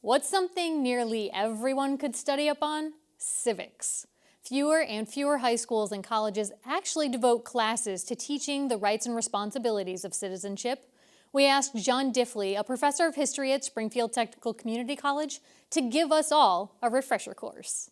What's something nearly everyone could study up on? Civics. Fewer and fewer high schools and colleges actually devote classes to teaching the rights and responsibilities of citizenship. We asked John Diffley, a professor of history at Springfield Technical Community College, to give us all a refresher course.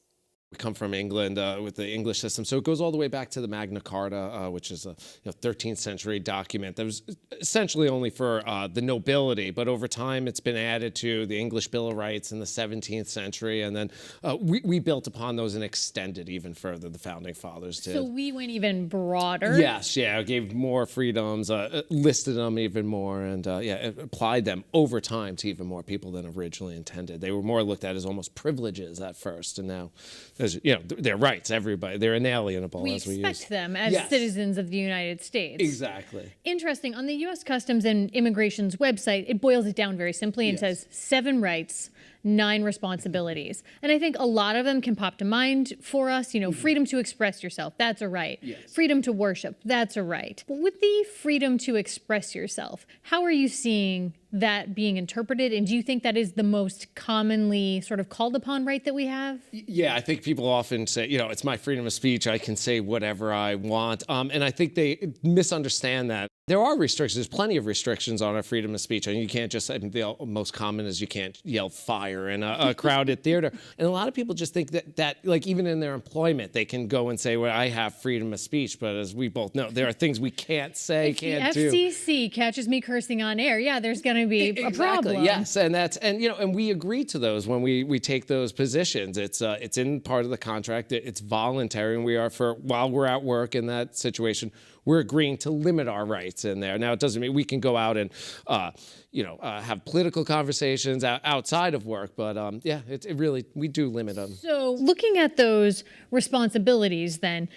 We come from England with the English system, so it goes all the way back to the Magna Carta, which is a 13th century document that was essentially only for the nobility, but over time it's been added to the English Bill of Rights in the 17th century, and then we built upon those and extended even further, the Founding Fathers did. So we went even broader? Yes, yeah, gave more freedoms, listed them even more, and applied them over time to even more people than originally intended. They were more looked at as almost privileges at first, and now they're rights, everybody. They're inalienable. We expect them as citizens of the United States. Exactly. Interesting. On the U.S. Customs and Immigration's website, it boils it down very simply and says 7 rights, 9 responsibilities. And I think a lot of them can pop to mind for us. Freedom to express yourself, that's a right. Yes. Freedom to worship, that's a right. But with the freedom to express yourself, how are you seeing that being interpreted? And do you think that is the most commonly sort of called upon right that we have? Yeah, I think people often say, it's my freedom of speech. I can say whatever I want. And I think they misunderstand that. There are restrictions. There's plenty of restrictions on our freedom of speech. And you can't just, the most common is you can't yell fire in a crowded theater. And a lot of people just think that like even in their employment, they can go and say, well, I have freedom of speech. But as we both know, there are things we can't say, can't do. The FCC catches me cursing on air. Yeah, there's going to be a problem. Yes, and we agree to those when we take those positions. It's in part of the contract. It's voluntary, and we are while we're at work in that situation, we're agreeing to limit our rights in there. Now, it doesn't mean we can go out and have political conversations outside of work, but it really, we do limit them. So looking at those responsibilities then,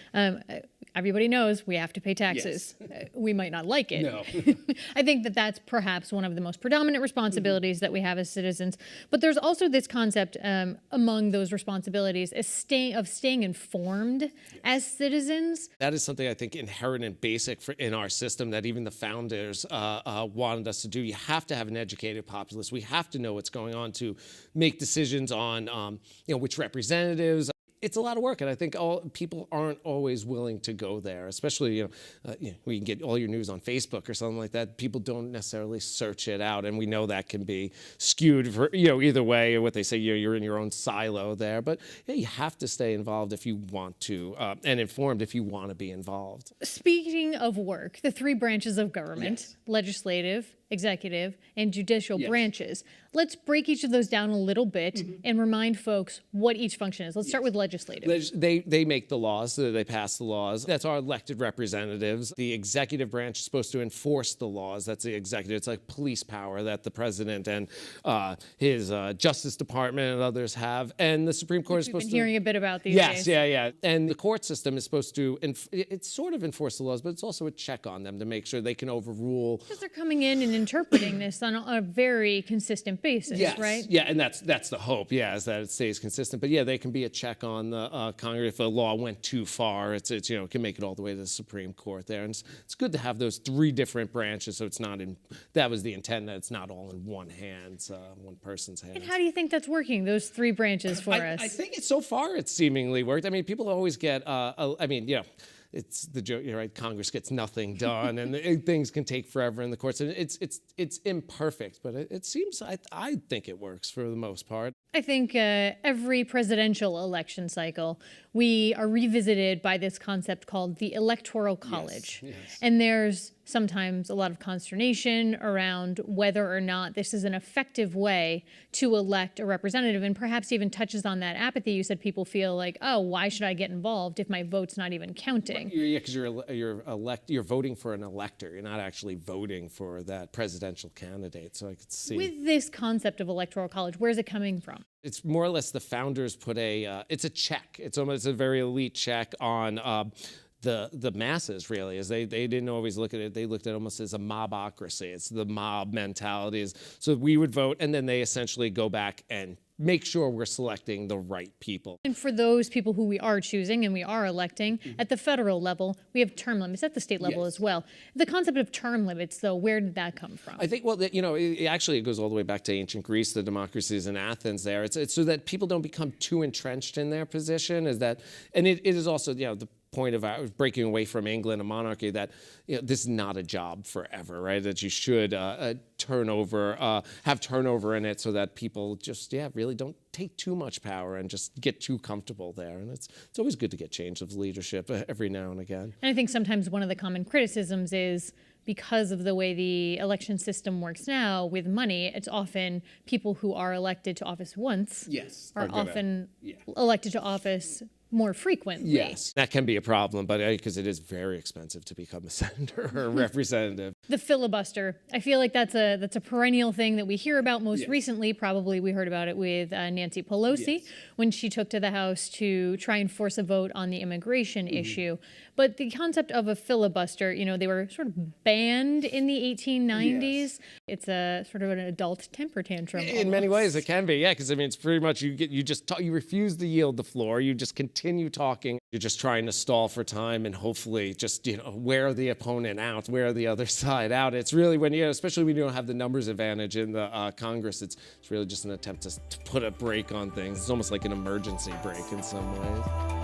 everybody knows we have to pay taxes. Yes. We might not like it. No. I think that's perhaps one of the most predominant responsibilities that we have as citizens. But there's also this concept among those responsibilities of staying informed as citizens. That is something I think inherent and basic in our system that even the founders wanted us to do. You have to have an educated populace. We have to know what's going on to make decisions on which representatives. It's a lot of work, and I think people aren't always willing to go there, especially, we can get all your news on Facebook or something like that. People don't necessarily search it out, and we know that can be skewed for, either way, what they say, you're in your own silo there. But you have to stay involved if you want to, and informed if you want to be involved. Speaking of work, the 3 branches of government, legislative, executive, and judicial branches. Let's break each of those down a little bit and remind folks what each function is. Let's start with legislative. They make the laws, they pass the laws. That's our elected representatives. The executive branch is supposed to enforce the laws. That's the executive. It's like police power that the president and his Justice Department and others have. And the Supreme Court is supposed to... We've been hearing a bit about these days. Yeah. And the court system is supposed to, it's sort of enforce the laws, but it's also a check on them to make sure they can overrule. Because they're coming in and interpreting this on a very consistent basis, right? Yeah, and that's the hope, is that it stays consistent. But they can be a check on the Congress if a law went too far. It can make it all the way to the Supreme Court there. And it's good to have those 3 different branches, so it's not that was the intent, that it's not all in one person's hands. And how do you think that's working, those 3 branches for us? I think so far it's seemingly worked. I mean, people always get, it's the joke, right? Congress gets nothing done, and things can take forever in the courts. And it's imperfect, but it seems I think it works for the most part. I think every presidential election cycle, we are revisited by this concept called the Electoral College. Yes. And there's sometimes a lot of consternation around whether or not this is an effective way to elect a representative, and perhaps even touches on that apathy. You said people feel like, oh, why should I get involved if my vote's not even counting? Yeah, because you're voting for an elector. You're not actually voting for that presidential candidate. So I could see. With this concept of Electoral College, where's it coming from? It's more or less the founders put it's a check. It's almost a very elite check on the masses, really, as they didn't always look at it. They looked at it almost as a mobocracy. It's the mob mentality. So we would vote, and then they essentially go back and make sure we're selecting the right people. And for those people who we are choosing and we are electing, at the federal level, we have term limits, at the state level as well. The concept of term limits, though, where did that come from? I think, well, it goes all the way back to ancient Greece, the democracies in Athens there. It's so that people don't become too entrenched in their position, and it is also, the point of breaking away from England, a monarchy, that this is not a job forever, right? That you should have turnover in it so that people just, really don't take too much power and just get too comfortable there. And it's always good to get change of leadership every now and again. And I think sometimes one of the common criticisms is because of the way the election system works now with money, it's often people who are elected to office once are often elected to office more frequently. Yes, that can be a problem, but because it is very expensive to become a senator or a representative. The filibuster, I feel like that's a perennial thing that we hear about. Most recently, probably we heard about it with Nancy Pelosi when she took to the House to try and force a vote on the immigration issue. But the concept of a filibuster, they were sort of banned in the 1890s. It's a sort of an adult temper tantrum. In many ways, it can be, because it's pretty much you refuse to yield the floor. You just continue talking. You're just trying to stall for time and hopefully just wear the opponent out, wear the other side out. It's really especially when you don't have the numbers advantage in the Congress. It's really just an attempt to put a brake on things. It's almost like an emergency brake in some ways.